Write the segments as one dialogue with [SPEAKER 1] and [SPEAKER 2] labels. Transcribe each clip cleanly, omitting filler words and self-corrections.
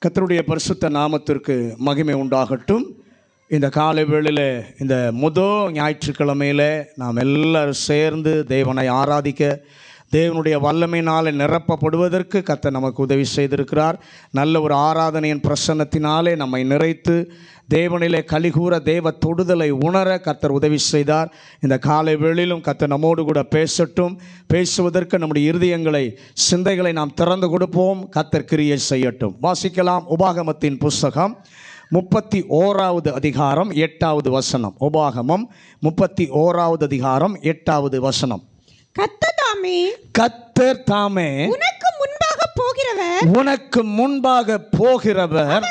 [SPEAKER 1] கர்த்தருடைய பரிசுத்த நாமத்திற்கு மகிமை உண்டாகட்டும். இந்த காலை வேளையில் இந்த ஞாயிற்றுக்கிழமையில் நாம் எல்லாரும் சேர்ந்து தேவனை ஆராதிக்க, தேவனுடைய வல்லமையினால் நிரப்பப்படுவதற்கு கர்த்தர் நமக்கு உதவி செய்திருக்கிறார். நல்ல ஒரு ஆராதனையின் பிரசன்னத்தினாலே நம்மை நிறைத்து தேவனிலே கலிகூற தேவ தொடுதலை உணர கர்த்தர் உதவி செய்தார். இந்த காலை வேளையிலும் கர்த்தர் நம்மோடு கூட பேசட்டும். பேசுவதற்கு நம்முடைய இருதயங்களை, சிந்தைகளை நாம் திறந்து கொடுப்போம். கர்த்தர் கிரியை செய்யட்டும். வாசிக்கலாம். உபாகமத்தின் புஸ்தகம் 31வது அதிகாரம் 8வது வசனம். உபாகமம் 31வது அதிகாரம் 8வது வசனம். கர்த்தர் தாமே
[SPEAKER 2] உனக்கு
[SPEAKER 1] முன்பாக போகிறவர்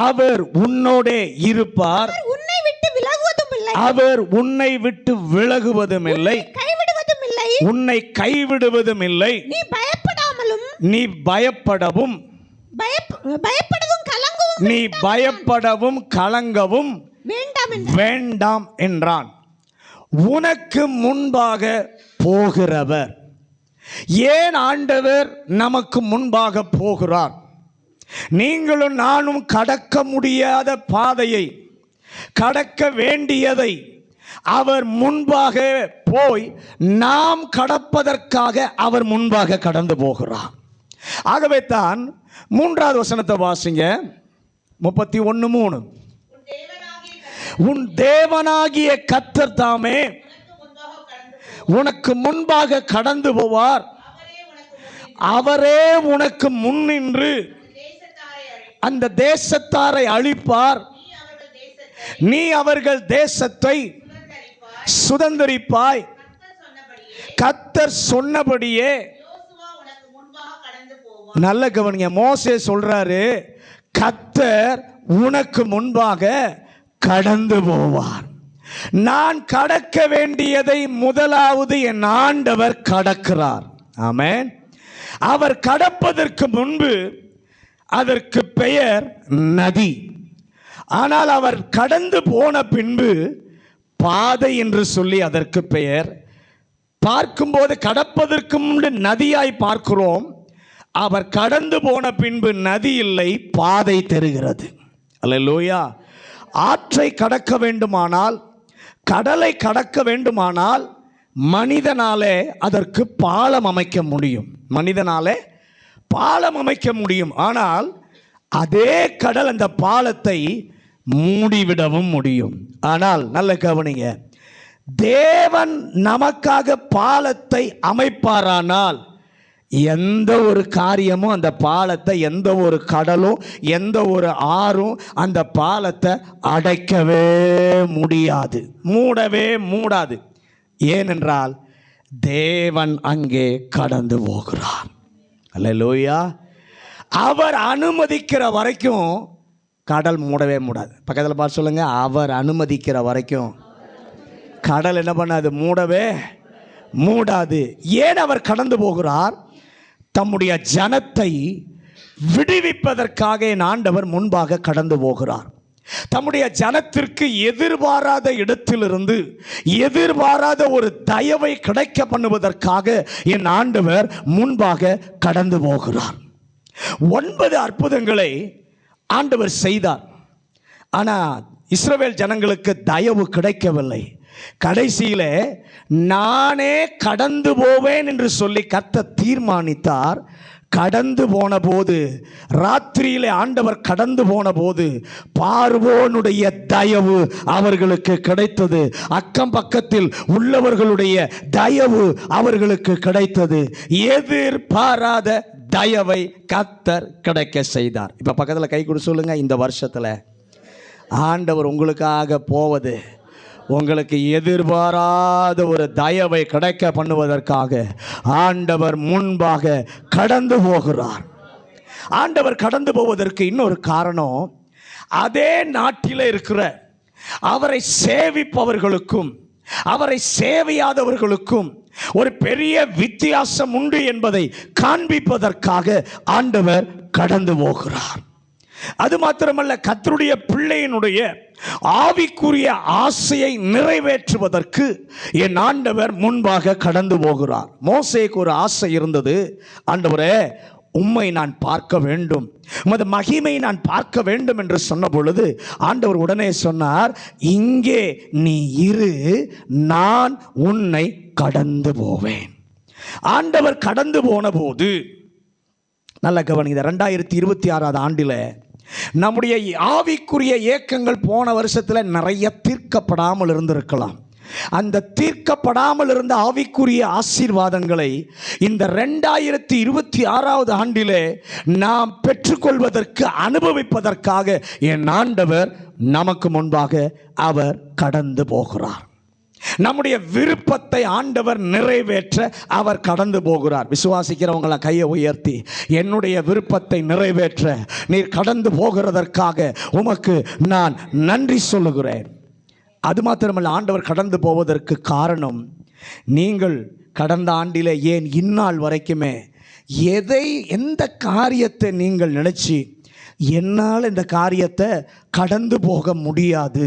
[SPEAKER 1] அவர் உன்னோடே இருப்பார். அவர் உன்னை விட்டு விலகுவதும் இல்லை, உன்னை கைவிடுவதும் இல்லை. நீ பயப்படவும் கலங்கவும் வேண்டாம் என்றான். உனக்கு முன்பாக போகிறவர். ஏன் ஆண்டவர் நமக்கு முன்பாக போகிறார்? நீங்களும் நானும் கடக்க முடியாத பாதையை, கடக்க வேண்டியதை அவர் முன்பாக போய் நாம் கடப்பதற்காக அவர் முன்பாக கடந்து போகிறார். ஆகவே தான் 3வது வசனத்தை வாசிங்க. 31:3. உன் தேவனாகிய கர்த்தர் தாமே உனக்கு முன்பாக கடந்து போவார். அவரே உனக்கு முன்னின்று அந்த தேசத்தாரை அழிப்பார். நீ அவர்கள் தேசத்தை சுதந்தரிப்பாய். கர்த்தர் சொன்னபடியே. நல்ல கவனிங்க. மோசே சொல்றாரு, கர்த்தர் உனக்கு முன்பாக கடந்து போவார். நான் கடக்க வேண்டியதை முதலாவது என் ஆண்டவர் கடக்கிறார். ஆமென். அவர் கடப்பதற்கு முன்பு அதற்கு பெயர் நதி. ஆனால் அவர் கடந்து போன பின்பு பாதை என்று சொல்லி அதற்கு பெயர். பார்க்கும்போது கடப்பதற்கு முன்பு நதியாய் பார்க்கிறோம். அவர் கடந்து போன பின்பு நதி இல்லை, பாதை தெரிகிறது. அல்லேலூயா. ஆற்றை கடக்க வேண்டுமானால், கடலை கடக்க வேண்டுமானால் மனிதனாலே அதற்கு பாலம் அமைக்க முடியும். மனிதனாலே பாலம் அமைக்க முடியும். ஆனால் அதே கடல் அந்த பாலத்தை மூடிவிடவும் முடியும். ஆனால் நல்ல கவனிங்க, தேவன் நமக்காக பாலத்தை அமைப்பாரானால் எந்த ஒரு காரியமும் அந்த பாலத்தை, எந்த ஒரு கடலும் எந்த ஒரு ஆறும் அந்த பாலத்தை அடைக்கவே முடியாது, மூடவே மூடாது. ஏனென்றால் தேவன் அங்கே கடந்து போகிறார். அல்லேலூயா. அவர் அனுமதிக்கிற வரைக்கும் கடல் மூடவே மூடாது. பக்கத்தில் பார்த்து சொல்லுங்க, அவர் அனுமதிக்கிற வரைக்கும் கடல் என்ன பண்ணாது? மூடவே மூடாது. ஏன் அவர் கடந்து போகிறார்? தம்முடைய ஜனத்தை விடுவிப்பதற்காக என் ஆண்டவர் முன்பாக கடந்து போகிறார். தம்முடைய ஜனத்திற்கு எதிர்பாராத இடத்திலிருந்து எதிர்பாராத ஒரு தயவை கிடைக்க பண்ணுவதற்காக என் ஆண்டவர் முன்பாக கடந்து போகிறார். 9 அற்புதங்களை ஆண்டவர் செய்தார். ஆனால் இஸ்ரவேல் ஜனங்களுக்கு தயவு கிடைக்கவில்லை. கடைசியிலே நானே கடந்து போவேன் என்று சொல்லி கர்த்தர் தீர்மானித்தார். கடந்து போன போது, ராத்திரியிலே ஆண்டவர் கடந்து போன போது பார்வோனுடைய தயவு அவர்களுக்கு கிடைத்தது. அக்கம் பக்கத்தில் உள்ளவர்களுடைய தயவு அவர்களுக்கு கிடைத்தது. எதிர்பாராத தயவை கர்த்தர் கிடைக்க செய்தார். இப்போ பக்கத்தில் கை கொடு சொல்லுங்க, இந்த வருஷத்தில் ஆண்டவர் உங்களுக்காக போவது, உங்களுக்கு எதிர்பாராத ஒரு தயவை கிடைக்க பண்ணுவதற்காக ஆண்டவர் முன்பாக கடந்து போகிறார். ஆண்டவர் கடந்து போவதற்கு இன்னொரு காரணம், அதே நாட்டில் இருக்கிற அவரை சேவிப்பவர்களுக்கும் அவரை சேவையாதவர்களுக்கும் ஒரு பெரிய வித்தியாசம் உண்டு என்பதை காண்பிப்பதற்காக ஆண்டவர் கடந்து போகிறார். அது மாத்திரமல்ல, கர்த்தருடைய பிள்ளையினுடைய ஆவிக்குரிய ஆசையை நிறைவேற்றுவதற்கு என் ஆண்டவர் முன்பாக கடந்து போகிறார். மோசேக்கு ஒரு ஆசை இருந்தது. ஆண்டவரே, உம்மை நான் பார்க்க வேண்டும், உமது மகிமை நான் பார்க்க வேண்டும் என்று சொன்ன பொழுது ஆண்டவர் உடனே சொன்னார், இங்கே நீ இரு, நான் உன்னை கடந்து போவேன். ஆண்டவர் கடந்து போன போது, நல்ல கவனிங்க, 2026 ஆண்டில் நம்முடைய ஆவிக்குரிய ஏக்கங்கள் போன வருஷத்தில் நிறைய தீர்க்கப்படாமல் இருந்திருக்கலாம். அந்த தீர்க்கப்படாமல் இருந்த ஆவிக்குரிய ஆசீர்வாதங்களை இந்த 2026 ஆண்டிலே நாம் பெற்றுக்கொள்வதற்கு, அனுபவிப்பதற்காக என் ஆண்டவர் நமக்கு முன்பாக அவர் கடந்து போகிறார். நம்முடைய விருப்பத்தை ஆண்டவர் நிறைவேற்ற அவர் கடந்து போகிறார். விசுவாசிக்கிறவங்களை கையை உயர்த்தி, என்னுடைய விருப்பத்தை நிறைவேற்ற நீர் கடந்து போகிறதற்காக உமக்கு நான் நன்றி சொல்லுகிறேன். அது மாத்திரமல்ல, ஆண்டவர் கடந்து போவதற்கு காரணம், நீங்கள் கடந்த ஆண்டிலே ஏன் இந்நாள் வரைக்குமே எந்த காரியத்தை நீங்கள் நினைச்சு என்னால் இந்த காரியத்தை கடந்து போக முடியாது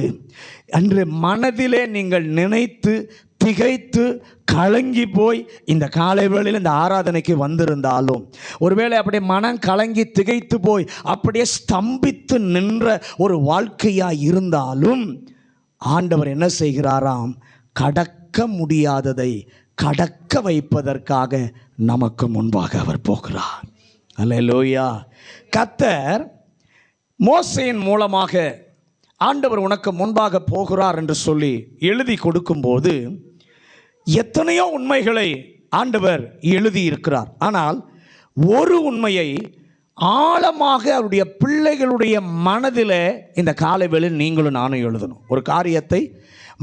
[SPEAKER 1] என்று மனதிலே நீங்கள் நினைத்து திகைத்து கலங்கி போய் இந்த காலை வேளையில் இந்த ஆராதனைக்கு வந்திருந்தாலும், ஒருவேளை அப்படியே மனம் கலங்கி திகைத்து போய் அப்படியே ஸ்தம்பித்து நின்ற ஒரு வாழ்க்கையாக இருந்தாலும், ஆண்டவர் என்ன செய்கிறாராம், கடக்க முடியாததை கடக்க வைப்பதற்காக நமக்கு முன்பாக அவர் போகிறார். அல்லேலூயா. கர்த்தர் மோசேயின் மூலமாக ஆண்டவர் உனக்கு முன்பாக போகிறார் என்று சொல்லி எழுதி கொடுக்கும்போது எத்தனையோ உண்மைகளை ஆண்டவர் எழுதியிருக்கிறார். ஆனால் ஒரு உண்மையை ஆழமாக அவருடைய பிள்ளைகளுடைய மனதில் இந்த காலை வேளையில் நீங்களும் நானும் எழுதணும். ஒரு காரியத்தை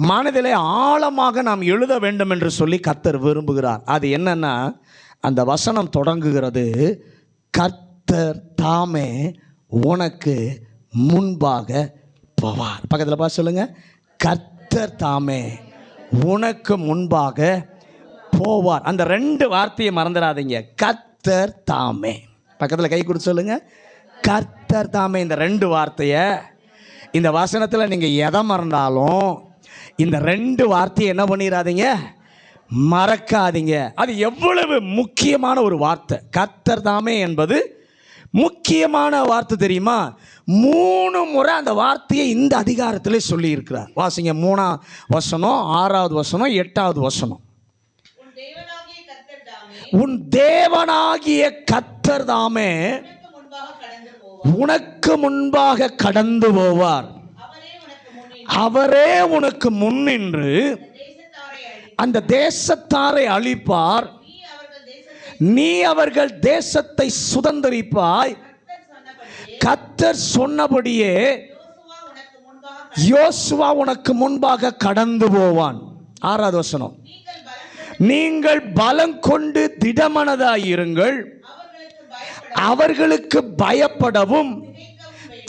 [SPEAKER 1] மனதிலே ஆழமாக நாம் எழுத வேண்டும் என்று சொல்லி கர்த்தர் விரும்புகிறார். அது என்னன்னா, அந்த வசனம் தொடங்குகிறது, கர்த்தர் தாமே உனக்கு முன்பாக போவார். பக்கத்தில் பார்த்து சொல்லுங்க, கர்த்தர் தாமே உனக்கு முன்பாக போவார். அந்த 2 வார்த்தையை மறந்துடாதீங்க. கர்த்தர் தாமே, பக்கத்தில் கை கொடுத்து சொல்லுங்க, கர்த்தர் தாமே. இந்த 2 வார்த்தையை, இந்த வசனத்தில் நீங்கள் எதை மறந்தாலும் இந்த 2 வார்த்தையை என்ன பண்ணிடாதீங்க, மறக்காதீங்க. அது எவ்வளவு முக்கியமான ஒரு வார்த்தை. கர்த்தர் தாமே என்பது முக்கியமான வார்த்தை தெரியுமா? 3 முறை அந்த வார்த்தையை இந்த அதிகாரத்திலே சொல்லி இருக்கிறார். வாசிங்க, 3ஆம் வசனம், 6வது வசனம், 8வது வசனம். உன் தேவனாகிய கர்த்தர் தாமே உனக்கு முன்பாக கடந்து போவார். அவரே உனக்கு முன்னின்று அந்த தேசத்தாரை அழிப்பார். நீ அவர்கள் தேசத்தை சுதந்தரிப்பாய். கர்த்தர் சொன்னபடியே யோசுவா உனக்கு முன்பாக கடந்து போவான். 6வது வசனம். நீங்கள் பலம் கொண்டு திடமனதாயிருங்கள், அவர்களுக்கு பயப்படவும்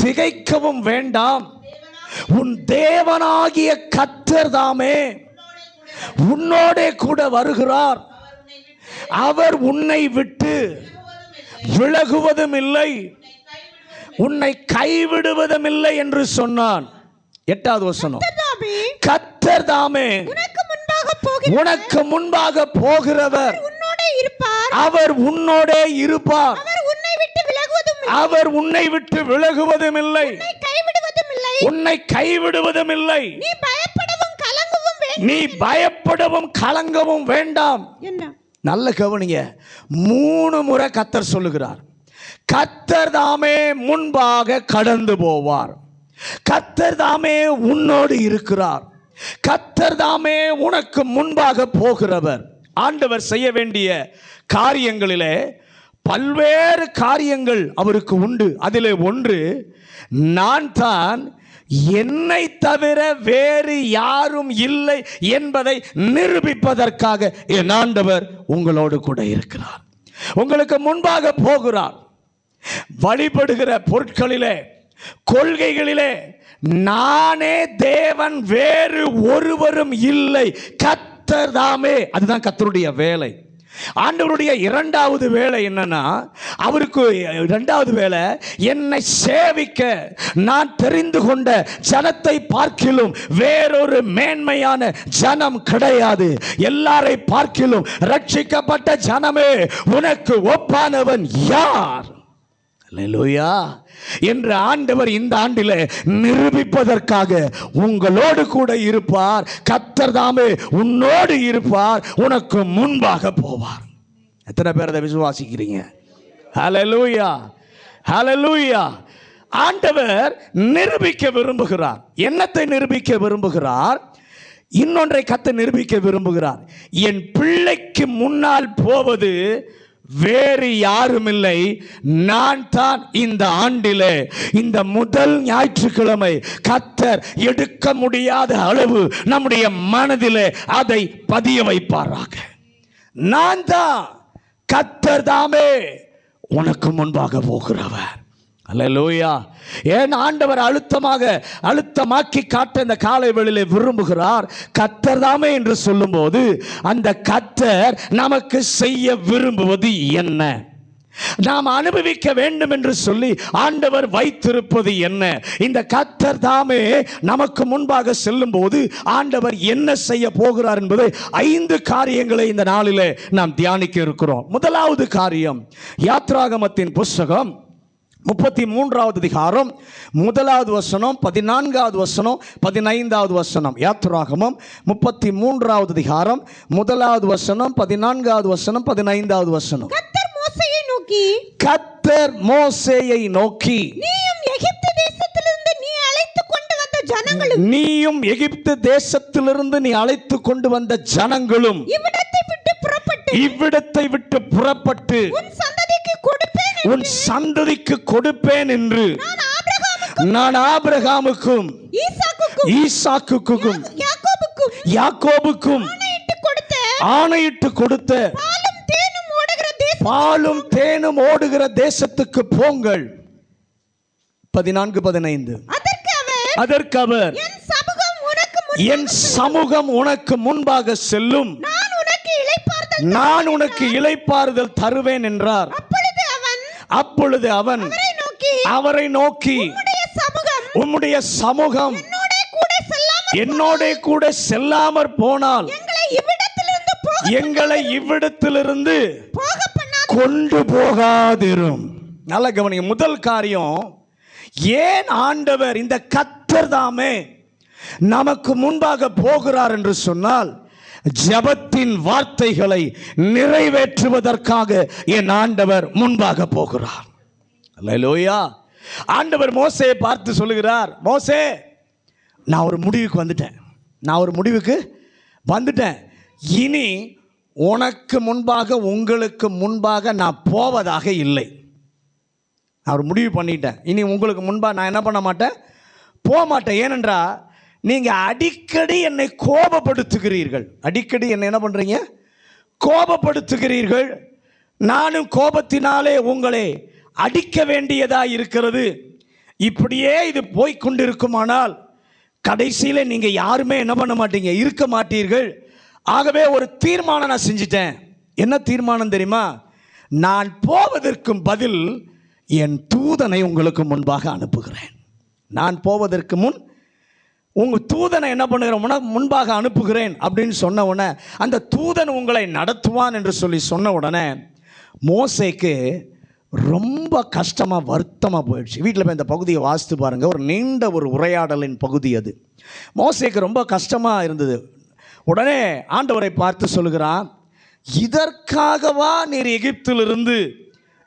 [SPEAKER 1] திகைக்கவும் வேண்டாம். உன் தேவனாகிய கர்த்தர் தாமே உன்னோடே கூட வருகிறார். அவர் உன்னை விட்டு விலகுவதும் இல்லை, உன்னை கைவிடுவதும் இல்லை என்று சொன்னான். 8வது வசனம். கர்த்தர் தாமே உனக்கு முன்பாக போகிறவர், அவர் உன்னோடே இருப்பார். அவர் உன்னை விட்டு விலகுவதும் இல்லை, உன்னை கைவிடுவதும் இல்லை. நீ பயப்படவும் கலங்கவும் வேண்டாம். நல்ல கவனிங்க, 3 முறை கர்த்தர் சொல்லுகிறார், கர்த்தர் தாமே முன்பாக கடந்து போவார். கர்த்தர் தாமே உன்னோடு இருக்கிறார். கர்த்தர் தாமே உனக்கு முன்பாக போகிறவர். ஆண்டவர் செய்ய வேண்டிய காரியங்களிலே பல்வேறு காரியங்கள் அவருக்கு உண்டு. அதிலே ஒன்று, நான் தான், என்னை தவிர வேறு யாரும் இல்லை என்பதை நிரூபிப்பதற்காக என் ஆண்டவர் உங்களோடு கூட இருக்கிறார். உங்களுக்கு முன்பாக போகிறார். வழிபடுகிற பொருட்களிலே, கொள்கைகளிலே, நானே தேவன், வேறு ஒருவரும் இல்லை, கர்த்தர் தாமே. அதுதான் கர்த்தருடைய வேலை. ஆண்டவருடைய இரண்டாவது வேலை என்னன்னா, அவருக்கு இரண்டாவது வேலை, என்னை சேவிக்க நான் தெரிந்து கொண்ட ஜனத்தை பார்க்கிலும் வேறொரு மேன்மையான ஜனம் கிடையாது. எல்லாரை பார்க்கிலும் ரட்சிக்கப்பட்ட ஜனமே உனக்கு ஒப்பானவன் யார்? அல்லேலூயா என்று ஆண்டவர் இந்த ஆண்டிலே நிரூபிப்பதற்காக உங்களோடு கூட இருப்பார். கர்த்தர் தாமே உன்னோடு இருப்பார், உனக்கு முன்பாக போவார். எத்தனை பேர் அதை விசுவாசிக்கிறீங்க? ஹல்லேலூயா, ஹல்லேலூயா. ஆண்டவர் நிரூபிக்க விரும்புகிறார். என்னத்தை நிரூபிக்க விரும்புகிறார்? இன்னொன்றை கர்த்தர் நிரூபிக்க விரும்புகிறார். என் பிள்ளைக்கு முன்னால் போவது வேறு யாரும் இல்லை, நான் தான். இந்த ஆண்டிலே இந்த முதல் ஞாயிற்றுக்கிழமை கர்த்தர் எடுக்க முடியாத அளவு நம்முடைய மனதிலே அதை பதிய வைப்பாராக. நான் தான், கர்த்தர் தாமே உனக்கு முன்பாக போகிறவர். அல்லேலூயா. ஏன் ஆண்டவர் அழுத்தமாக்கி காட்ட இந்த காலை வேளையிலே விரும்புகிறார்? கர்த்தர் தாமே என்று சொல்லும்போது அந்த கர்த்தர் நமக்கு செய்ய விரும்புவது என்ன, நாம் அனுபவிக்க வேண்டும் என்று சொல்லி ஆண்டவர் வைத்திருப்பது என்ன? இந்த கர்த்தர் தாமே நமக்கு முன்பாக செல்லும் போது ஆண்டவர் என்ன செய்ய போகிறார் என்பதை 5 காரியங்களை இந்த நாளிலே நாம் தியானிக்க இருக்கிறோம். முதலாவது காரியம், யாத்ராகமத்தின் புஸ்தகம் 33வது அதிகாரம் 1வது வசனம், 14வது வசனம், 15வது வசனம். யாத்ராகமம் 33வது அதிகாரம் 1வது வசனம், 14வது வசனம், 15வது வசனம். கர்த்தர் மோசேயை நோக்கி, நீயும் எகிப்து தேசத்திலிருந்து நீ அழைத்து கொண்டு வந்த ஜனங்களும் இவ்விடத்தை விட்டு புறப்பட்டு உன் சந்ததிக்கு கொடுப்பேன் என்று நான் ஆபிரகாமுக்கும் ஈசாக்குக்கும் யாக்கோபுக்கும் ஆணையிட்டு கொடுத்த பாலும் தேனும் ஓடுகிற தேசத்துக்கு போங்கள். 14-15. அதற்கு அவர், என் சமூகம் உனக்கு முன்பாக செல்லும், நான் உனக்கு இளைப்பாறுதல் தருவேன் என்றார். அப்பொழுது அவன் அவரை நோக்கி, உம்முடைய சமூகம் என்னோட கூட செல்லாமற் போனால் எங்களை இவ்விடத்திலிருந்து கொண்டு போகாதிரும். நல்ல கவனிங்க. முதல் காரியம், ஏன் ஆண்டவர் இந்த கர்த்தர் தாமே நமக்கு முன்பாக போகிறார் என்று சொன்னால், ஜெபத்தின் வார்த்தைகளை நிறைவேற்றுவதற்காக என் ஆண்டவர் முன்பாக போகிறார். அல்லேலூயா. ஆண்டவர் மோசேயை பார்த்து சொல்லுகிறார், மோசே, நான் ஒரு முடிவுக்கு வந்துட்டேன். இனி உனக்கு முன்பாக, உங்களுக்கு முன்பாக நான் போவதாக இல்லை. நான் ஒரு முடிவு பண்ணிட்டேன். இனி உங்களுக்கு முன்பாக நான் என்ன பண்ண மாட்டேன், போக மாட்டேன். ஏனென்றால் நீங்கள் அடிக்கடி என்னை கோபப்படுத்துகிறீர்கள். அடிக்கடி என்னை என்ன பண்ணுறீங்க? கோபப்படுத்துகிறீர்கள். நானும் கோபத்தினாலே உங்களை அடிக்க வேண்டியதாக இருக்கிறது. இப்படியே இது போய்கொண்டிருக்குமானால் கடைசியில் நீங்கள் யாருமே என்ன பண்ண மாட்டீங்க, இருக்க மாட்டீர்கள். ஆகவே ஒரு தீர்மானம் நான் செஞ்சிட்டேன். என்ன தீர்மானம் தெரியுமா? நான் போவதற்கு பதில் என் தூதனை உங்களுக்கு முன்பாக அனுப்புகிறேன். நான் போவதற்கு முன் உங்கள் தூதனை என்ன பண்ணுகிறேன், முன்பாக அனுப்புகிறேன் அப்படின்னு சொன்ன உடனே அந்த தூதன் உங்களை நடத்துவான் என்று சொல்லி சொன்ன உடனே மோசேக்கு ரொம்ப கஷ்டமாக, வருத்தமாக போயிடுச்சு. வீட்டில் போய் இந்த பகுதியை வாசித்து பாருங்கள். ஒரு நீண்ட ஒரு உரையாடலின் பகுதி அது. மோசேக்கு ரொம்ப கஷ்டமாக இருந்தது. உடனே ஆண்டவரை பார்த்து சொல்லுகிறான், இதற்காகவா நீர் எகிப்திலிருந்து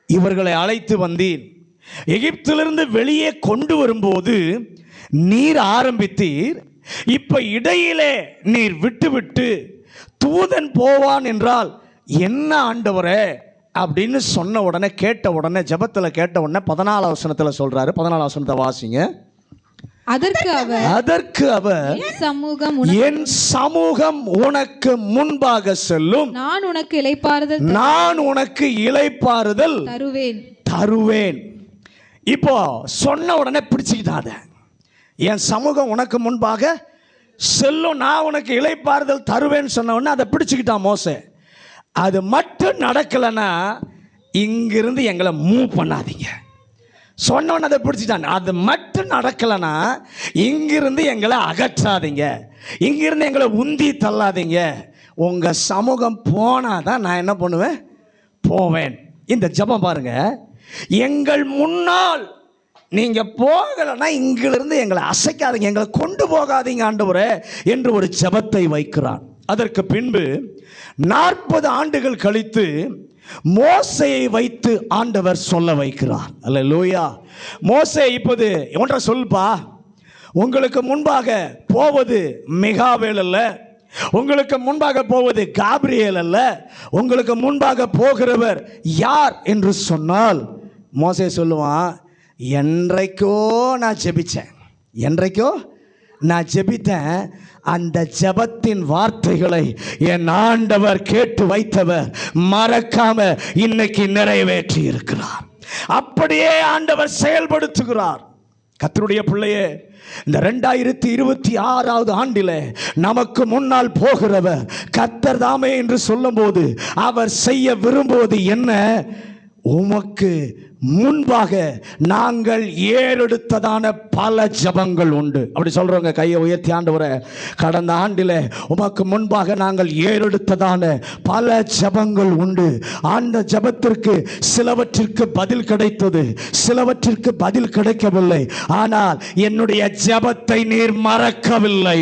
[SPEAKER 1] இவர்களை அழைத்து வந்தீர்? எகிப்திலிருந்து வெளியே கொண்டு வரும்போது நீர் ஆரம்பித்தீர், இப்ப இடையிலே நீர் விட்டு தூதன் போவான் என்றால் என்ன ஆண்டவரே அப்படின்னு சொன்ன உடனே, கேட்ட உடனே, ஜெபத்தில் கேட்ட உடனே 14 வசனத்தில் சொல்றாரு. 14 வசனத்தை வாசிங்க. அதற்கு அவர், என் சமூகம் உனக்கு முன்பாக செல்லும், நான் உனக்கு இளைப்பாறுதல் தருவேன். இப்போ சொன்ன உடனே பிடிச்சுக்கிட்டாத. என் சமூகம் உனக்கு முன்பாக செல்லும், நான் உனக்கு இளைப்பாறுதல் தருவேன்னு சொன்ன உடனே அதை பிடிச்சுக்கிட்டான் மோசே. அது மட்டும் நடக்கலைன்னா இங்கிருந்து எங்களை மூவ் பண்ணாதீங்க. சொன்னோன்னு அதை பிடிச்சிட்டாங்க. அது மட்டும் நடக்கலைன்னா இங்கிருந்து எங்களை அகற்றாதீங்க, இங்கிருந்து எங்களை உந்தி தள்ளாதீங்க. உங்கள் சமூகம் போனால் தான் நான் என்ன பண்ணுவேன், போவேன். இந்த ஜெபம் பாருங்க, எங்கள் முன்னால் நீங்கள் போகலைன்னா இங்கிருந்து எங்களை அசைக்காதீங்க, எங்களை கொண்டு போகாதீங்க ஆண்டவரே என்று ஒரு ஜெபத்தை வைக்கிறான். அதற்கு பின்பு 40 ஆண்டுகள் கழித்து மோசேயை வைத்து ஆண்டவர் சொல்ல வைக்கிறார். அல்லேலூயா. மோசே இப்போது ஒன்றை சொல்லுப்பா, உங்களுக்கு முன்பாக போவது மிகாவேல் அல்ல, உங்களுக்கு முன்பாக போவது காபிரியேல் அல்ல, உங்களுக்கு முன்பாக போகிறவர் யார் என்று சொன்னால் மோசே சொல்லுவான், என்றைக்கோ நான் ஜெபிச்சேன், என்றைக்கோ நான் ஜெபித்தேன், அந்த ஜெபத்தின் வார்த்தைகளை என் ஆண்டவர் கேட்டு வைத்தவர் மறக்காம இன்னைக்கு நிறைவேற்றி இருக்கிறார். அப்படியே ஆண்டவர் செயல்படுத்துகிறார். கர்த்தருடைய பிள்ளையே, இந்த 2026 ஆண்டில் நமக்கு முன்னால் போகிறவர் கர்த்தர் தாமே என்று சொல்லும்போது அவர் செய்ய விரும்புவது என்ன? உமக்கு முன்பாக நாங்கள் ஏறெடுத்ததான பல ஜபங்கள் உண்டு. அப்படி சொல்றவங்க கையை உயர்த்தி, ஆண்டவரே கடந்த ஆண்டில் உமக்கு முன்பாக நாங்கள் ஏறெடுத்ததான பல ஜபங்கள் உண்டு. அந்த ஜபத்திற்கு சிலவற்றிற்கு பதில் கிடைத்தது, சிலவற்றிற்கு பதில் கிடைக்கவில்லை. ஆனால் என்னுடைய ஜபத்தை நீர் மறக்கவில்லை.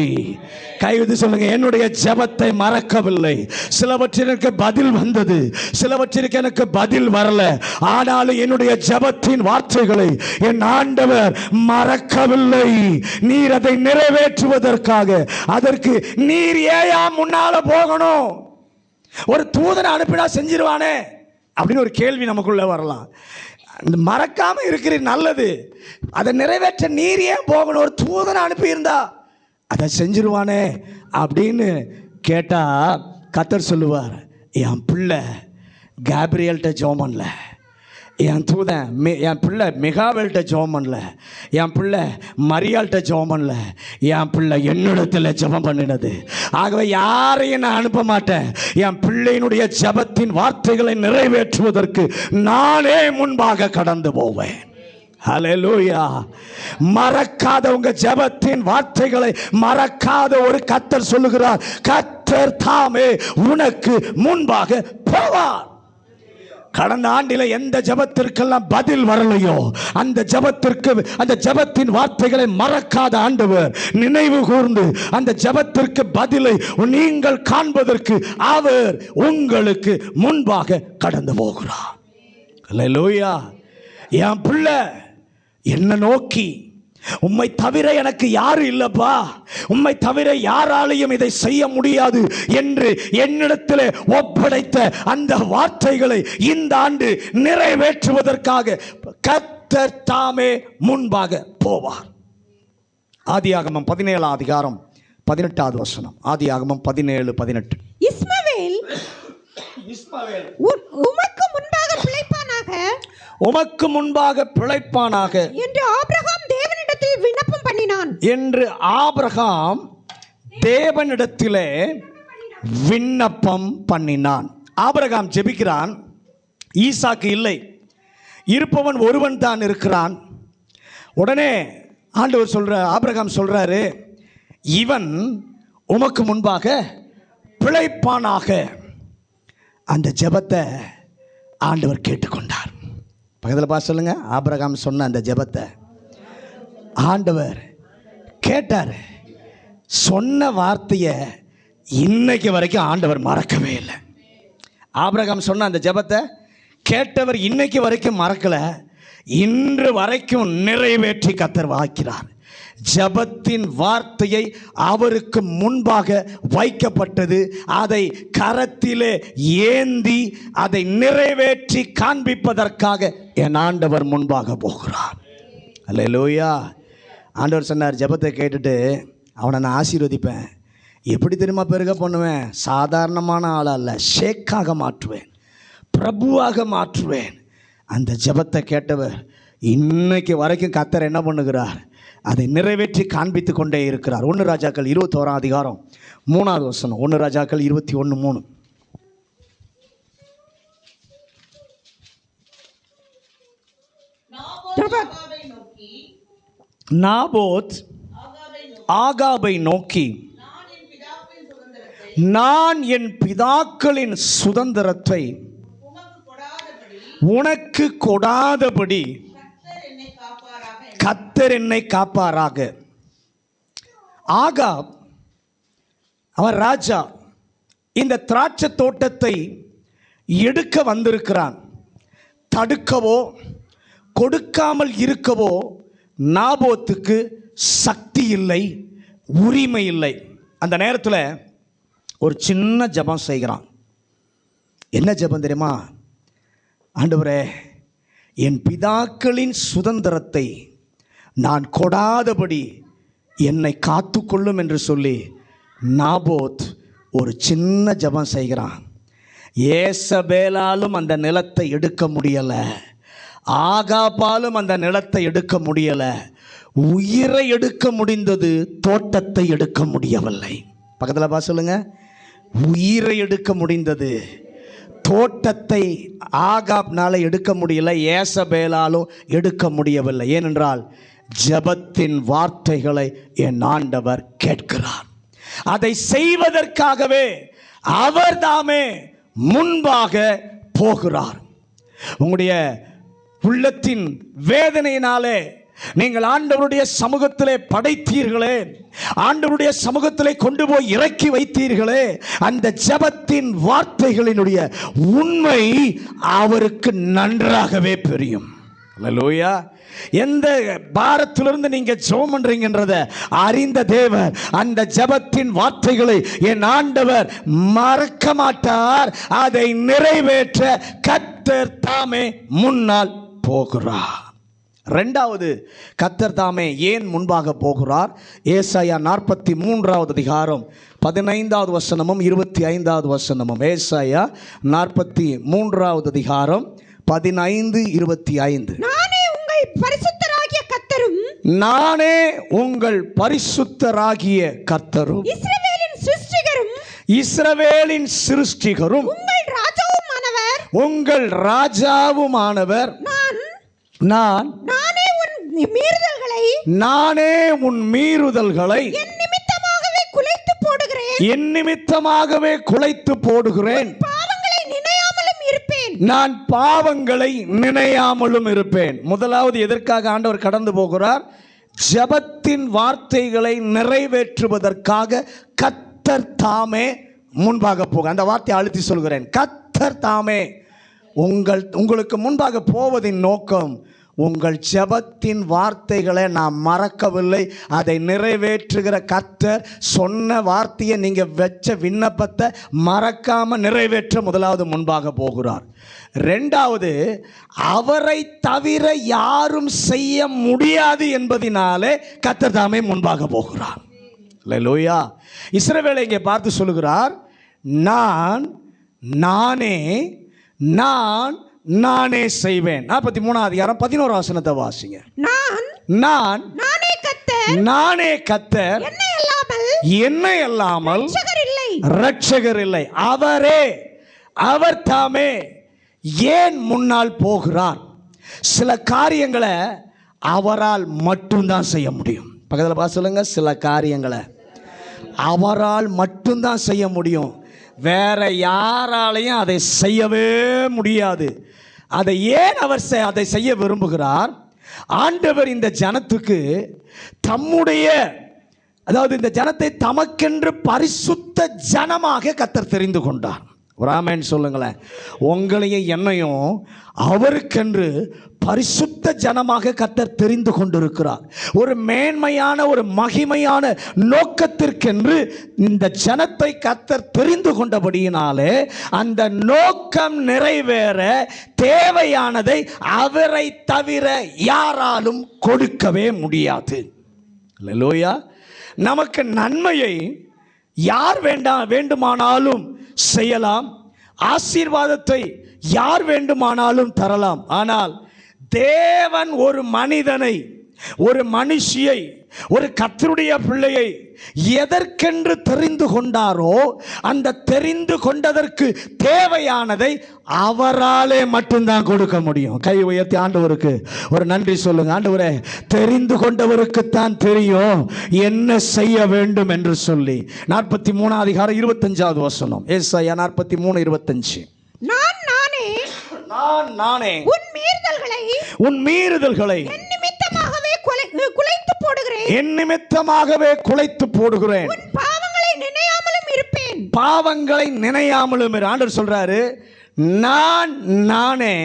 [SPEAKER 1] கைது சொல்லுங்க, என்னுடைய ஜெபத்தை மறக்கவில்லை. சிலவற்றிற்கு பதில் வந்தது, சிலவற்றிற்கு எனக்கு பதில் வரல. ஆனாலும் என்னுடைய ஜெபத்தின் வார்த்தைகளை என் ஆண்டவர் மறக்கவில்லை. நீர் அதை நிறைவேற்றுவதற்காக அதற்கு நீர் ஏயா முன்னால போகணும்? ஒரு தூதனை அனுப்பினா செஞ்சிருவானே அப்படின்னு ஒரு கேள்வி நமக்குள்ள வரலாம். மறக்காம இருக்கிறது நல்லது, அதை நிறைவேற்ற நீர் ஏன் போகணும்? ஒரு தூதனை அனுப்பியிருந்தா அதை செஞ்சிருவானே அப்படின்னு கேட்டால் கர்த்தர் சொல்லுவார், என் பிள்ளை காபிரியல்கிட்ட ஜெபம் பண்ணல, என் தூதன் என் பிள்ளை மிகாவேல்கிட்ட ஜெபம் பண்ணல, என் பிள்ளை மரியாள்கிட்ட ஜெபம் பண்ணல, என் பிள்ளை என்னிடத்தில் ஜெபம் பண்ணினது. ஆகவே யாரையும் நான் அனுப்ப மாட்டேன். என் பிள்ளையினுடைய ஜெபத்தின் வார்த்தைகளை நிறைவேற்றுவதற்கு நானே முன்பாக கடந்து போவேன். ஹல்லேலூயா. மறக்காத உங்க ஜெபத்தின் வார்த்தைகளை மறக்காத ஒரு கர்த்தர் சொல்லுகிறார், கர்த்தர் தாமே உனக்கு முன்பாக போவார். கடந்த ஆண்டில எந்த ஜெபத்திற்கெல்லாம் பதில் வரலையோ அந்த ஜெபத்திற்கு, அந்த ஜெபத்தின் வார்த்தைகளை மறக்காத ஆண்டவர் நினைவு கூர்ந்து அந்த ஜெபத்திற்கு பதிலை நீங்கள் காண்பதற்கு அவர் உங்களுக்கு முன்பாக கடந்து போகிறார். ஹல்லேலூயா. என் பிள்ளை என்ன நோக்கி, உம்மை தவிர எனக்கு யாரும் இல்லப்பா, உம்மை தவிர யாராலையும் இதை செய்ய முடியாது என்று என்னிடத்தில் ஒப்படைத்த அந்த வார்த்தைகளை இந்த ஆண்டு நிறைவேற்றுவதற்காக கர்த்தர் தாமே முன்பாக போவார். ஆதியாகமம் 17 அதிகாரம் 18வது வசனம். ஆதியாகமம் 17:18.
[SPEAKER 2] இஸ்மவேல் உமக்கு முன்பாக பிழைப்பானாக,
[SPEAKER 1] உமக்கு முன்பாக பிழைப்பானாக
[SPEAKER 2] என்று ஆபிரகாம் தேவனிடத்தில் விண்ணப்பம் பண்ணினான்.
[SPEAKER 1] என்று ஆபிரகாம் தேவனிடத்திலே விண்ணப்பம் பண்ணினான். ஆபிரகாம் ஜெபிக்கிறான், ஈசாக்கு இல்லை, இருப்பவன் ஒருவன் தான் இருக்கிறான். உடனே ஆண்டவர் ஆபிரகாம் சொல்றாரு, இவன் உமக்கு முன்பாக பிழைப்பானாக. அந்த ஜெபத்தை ஆண்டவர் கேட்டுக்கொண்டார். பக்கத்தில் பார்த்து சொல்லுங்க, ஆபிரகாம் சொன்ன அந்த ஜெபத்தை ஆண்டவர் கேட்டார். சொன்ன வார்த்தையை இன்னைக்கு வரைக்கும் ஆண்டவர் மறக்கவே இல்லை. ஆபிரகாம் சொன்ன அந்த ஜெபத்தை கேட்டவர் இன்னைக்கு வரைக்கும் மறக்கலை, இன்று வரைக்கும் நிறைவேற்றி கர்த்தர் வாக்கிறார். ஜெபத்தின் வார்த்தையை அவருக்கு முன்பாக வைக்கப்பட்டது, அதை கரத்திலே ஏந்தி அதை நிறைவேற்றி காண்பிப்பதற்காக என் ஆண்டவர் முன்பாக போகிறார். அல்லேலூயா. ஆண்டவர் சொன்னார், ஜெபத்தை கேட்டுட்டு அவனை நான் ஆசீர்வதிப்பேன். எப்படி தெரியுமா பெருக பண்ணுவேன்? சாதாரணமான ஆள் அல்ல, ஷேக்காக மாற்றுவேன், பிரபுவாக மாற்றுவேன். அந்த ஜெபத்தை கேட்டவர் இன்னைக்கு வரைக்கும் கர்த்தர் என்ன பண்ணுகிறார்? அதை நிறைவேற்றி காண்பித்து கொண்டே இருக்கிறார். 1 ராஜாக்கள் 21 அதிகாரம் 3வது வசனம். 1 ராஜாக்கள் 21:3. நாபோத் ஆகாபை நோக்கி, நான் என் பிதாக்களின் சுதந்திரத்தை உனக்கு கொடாதபடி கர்த்தர் என்னை காப்பாராக. ஆகாப் அவன் ராஜா, இந்த திராட்சை தோட்டத்தை எடுக்க வந்திருக்கிறான். தடுக்கவோ கொடுக்காமல் இருக்கவோ நாபோத்துக்கு சக்தி இல்லை, உரிமை இல்லை. அந்த நேரத்தில் ஒரு சின்ன ஜெபம் செய்கிறான். என்ன ஜெபம் தெரியுமா? ஆண்டவரே, என் பிதாக்களின் சுதந்திரத்தை நான் கொடாதபடி என்னை காத்துக்கொள்ளும் என்று சொல்லி நாபோத் ஒரு சின்ன ஜெபம் செய்கிறான். ஏசபேலாலும் அந்த நிலத்தை எடுக்க முடியலை, ஆகாபாலும் அந்த நிலத்தை எடுக்க முடியலை. உயிரை எடுக்க முடிந்தது, தோட்டத்தை எடுக்க முடியவில்லை. பக்கத்தில் பா சொல்லுங்க. உயிரை எடுக்க முடிந்தது, தோட்டத்தை ஆகாப்னால எடுக்க முடியல, ஏசபேலாலும் எடுக்க முடியவில்லை. ஏனென்றால் ஜெபத்தின் வார்த்தைகளை என் ஆண்டவர் கேட்கிறார். அதை செய்வதற்காகவே அவர் தாமே முன்பாக போகிறார். உங்களுடைய உள்ளத்தின் வேதனையினாலே நீங்கள் ஆண்டவருடைய சமூகத்திலே படைத்தீர்களே, ஆண்டவருடைய சமூகத்திலே கொண்டு போய் இறக்கி வைத்தீர்களே, அந்த ஜெபத்தின் வார்த்தைகளினுடைய உண்மை அவருக்கு நன்றாகவே தெரியும். அல்லேலூயா. எந்த பாரத்திலிருந்து நீங்க ஜெபம் பண்றீங்கன்றத அறிந்த தேவன் அந்த ஜெபத்தின் வார்த்தைகளை என் ஆண்டவர் மறக்க மாட்டார். அதை நிறைவேற்ற கர்த்தர் தாமே முன்னால் போகிறார். இரண்டாவது, கர்த்தர் தாமே ஏன் முன்பாக போகிறார்? ஏசாயா 43வது அதிகாரம் 15வது வசனமும் 25வது வசனமும். ஏசாயா 43வது அதிகாரம் 15, 25.
[SPEAKER 2] நானே உங்கள் பரிசுத்தராகிய கர்த்தரும்,
[SPEAKER 1] நானே உங்கள் பரிசுத்தராகிய கர்த்தரும்,
[SPEAKER 2] இஸ்ரவேலின் சிருஷ்டிகரும்,
[SPEAKER 1] இஸ்ரவேலின் சிருஷ்டிகரும்,
[SPEAKER 2] உங்கள் ராஜாவுமானவர்,
[SPEAKER 1] உங்கள் ராஜாவுமானவர். நானே உன் மீறுதல்களை
[SPEAKER 2] என் நிமித்தமாகவே குலைத்து போடுகிறேன்,
[SPEAKER 1] என் நிமித்தமாகவே குலைத்து போடுகிறேன்.
[SPEAKER 2] பாவங்களை நினையாமலும் இருப்பேன்,
[SPEAKER 1] நான் பாவங்களை நினையாமலும் இருப்பேன். முதலாவது எதற்காக ஆண்டவர் கடந்து போகிறார்? ஜெபத்தின் வார்த்தைகளை நிறைவேற்றுவதற்காக கர்த்தர் தாமே முன்பாக போக. அந்த வார்த்தையை அழுத்தி சொல்கிறேன். கர்த்தர் தாமே உங்களுக்கு முன்பாக போவதின் நோக்கம், உங்கள் ஜெபத்தின் வார்த்தைகளை நான் மறக்கவில்லை, அதை நிறைவேற்றுகிற கர்த்தர் சொன்ன வார்த்தையை நீங்கள் வச்ச விண்ணப்பத்தை மறக்காமல் நிறைவேற்ற முதலாவது முன்பாக போகிறார். ரெண்டாவது, அவரை தவிர யாரும் செய்ய முடியாது என்பதினாலே கர்த்தர் தாமே முன்பாக போகிறார். அல்லேலூயா. இஸ்ரவேலை இங்கே பார்த்து சொல்லுகிறார், நானே செய்வேன். 43வது அதிகாரம் 11வது வசனத்தை வாசிங்க. நானே கர்த்தர், என்னை அல்லாமல் இரட்சகர் இல்லை. அவர் தாமே ஏன் முன்னால் போகிறார்? சில காரியங்களை அவரால் மட்டும்தான் செய்ய முடியும். பக்கத்தில் பார்த்து சொல்லுங்க. சில காரியங்களை அவரால் மட்டும்தான் செய்ய முடியும், வேற யாராலையும் அதை செய்யவே முடியாது. அதை ஏன் அவர் அதை செய்ய விரும்புகிறார்? ஆண்டவர் இந்த ஜனத்துக்கு அதாவது இந்த ஜனத்தை தமக்கென்று பரிசுத்த ஜனமாக கர்த்தர் தெரிந்து கொண்டார். ஒரு ஆமென் சொல்லுங்களேன். உங்களையும் என்னையும் அவருக்கென்று பரிசுத்த ஜனமாக கர்த்தர் தெரிந்து கொண்டிருக்கிறார். ஒரு மேன்மையான, ஒரு மகிமையான நோக்கத்திற்கென்று இந்த ஜனத்தை கர்த்தர் தெரிந்து கொண்டபடியினாலே அந்த நோக்கம் நிறைவேற தேவையானதை அவரை தவிர யாராலும் கொடுக்கவே முடியாது. அல்லேலூயா. நமக்கு நன்மையை யார் வேண்டுமானாலும் செய்யலாம், ஆசீர்வாதத்தை யார் வேண்டுமானாலும் தரலாம். ஆனால் தேவன் ஒரு மனிதனை ஒரு மனுஷியை, ஒரு கர்த்தருடைய பிள்ளையை எதற்கென்று தெரிந்து கொண்டாரோ அந்த தெரிந்து கொண்டதற்கு தேவையானதை அவராலே மட்டும்தான் கொடுக்க முடியும். கை உயர்த்தி ஆண்டவருக்கு ஒரு நன்றி சொல்லுங்க. ஆண்டவரே, தெரிந்து கொண்டவருக்குத்தான் தெரியும் என்ன செய்ய வேண்டும் என்று சொல்லி. 43 அதிகாரம் 25வது வசனம். ஏசாயா 43:25. நான் நானே உன் மீறுதல்களை என் நிமித்தமாகவே குலைத்து போடுகிறேன். பாவங்களை நினையாமலும் ஆண்டவர் சொல்றாரு, நான் நானே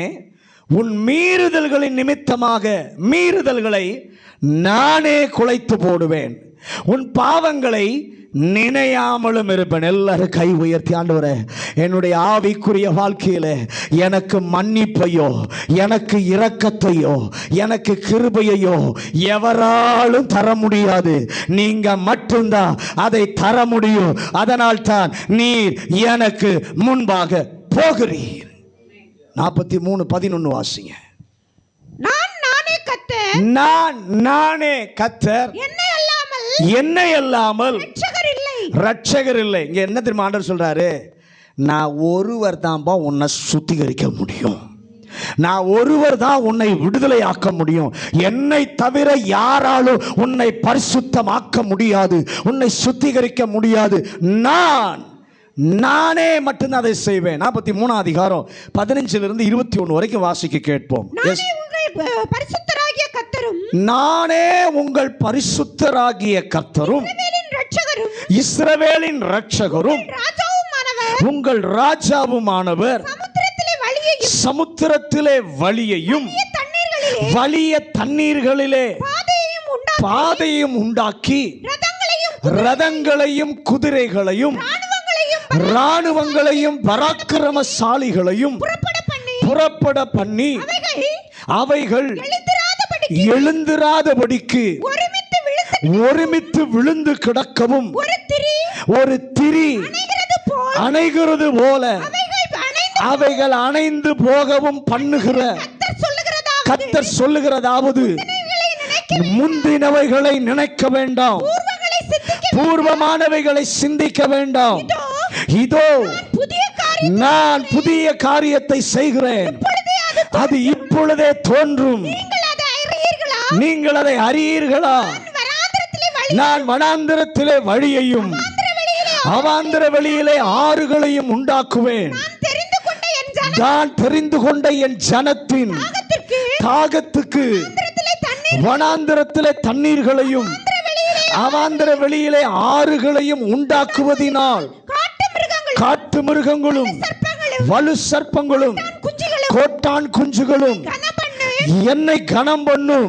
[SPEAKER 1] உன் மீறுதல்களின் நிமித்தமாக மீறுதல்களை நானே குலைத்து போடுவேன், உன் பாவங்களை நினையாமலும் இருப்பேன். எல்லாரும் கை உயர்த்தி, ஆண்டவரே, என்னுடைய ஆவிக்குரிய வாழ்க்கையில எனக்கு மன்னிப்பையோ, எனக்கு இரக்கத்தையோ, எனக்கு கிருபையையோ எவராலும் தர முடியாது. நீங்க மட்டும்தான் அதை தர முடியும். அதனால் தான் நீர் எனக்கு முன்பாக போகிறீர். 43:11 வாசிங்க. நான் நானே கர்த்தர், என்னை அல்லாமல் ரட்சகர் இல்லை. இங்க என்ன தெரியுமா ஆண்டவர் சொல்றாரு? நான் ஒருவர் தான்பா உன்னை சுத்திகரிக்க முடியும், நான் ஒருவர் தான் உன்னை விடுதலை ஆக்க முடியும். என்னை தவிர யாராலும் உன்னை பரிசுத்தமாக்க முடியாது, உன்னை சுத்திகரிக்க முடியாது. நானே மட்டும்தான் அதை செய்வேன். 43 அதிகாரம் 15 இருந்து 21 வரைக்கும் வாசிக்க கேட்போம். நானே உங்கள் பரிசுத்தராகிய கர்த்தரும் இஸ்ரவேலின் இரட்சகரும் உங்கள் ராஜாவுமானவர், சமுத்திரத்திலே வழியையும் வலிய தண்ணீர்களிலே பாதையும் உண்டாக்கி ரதங்களையும் குதிரைகளையும் ராணுவங்களையும் பராக்கிரமசாலிகளையும் புறப்பட பண்ணி அவைகள் எழுந்திராதபடிக்கு ஒருமித்து விழுந்து கிடக்கவும் ஒரு திரி அணைகிறது போல அவைகள் அணைந்து போகவும் பண்ணுகிற கர்த்தர் சொல்லுகிறதாவது, முந்தினவைகளை நினைக்க வேண்டாம், பூர்வமானவைகளை சிந்திக்க வேண்டாம். இதோ நான் புதிய காரியத்தை செய்கிறேன், அது இப்பொழுதே தோன்றும். நீங்கள் அதை அறியீர்களா? நான் வனாந்திரத்திலே வழியையும் அவாந்திர வெளியிலே ஆறுகளையும் உண்டாக்குவேன். நான் தெரிந்து கொண்ட என் ஜனத்தின் தாகத்துக்கு வனாந்திரத்திலே தண்ணீர்களையும் அவாந்திர வெளியிலே ஆறுகளையும் உண்டாக்குவதினால் காட்டு மிருகங்களும் வலு சர்ப்பங்களும் கோட்டான் குஞ்சுகளும் என்னை கனம் பண்ணும்.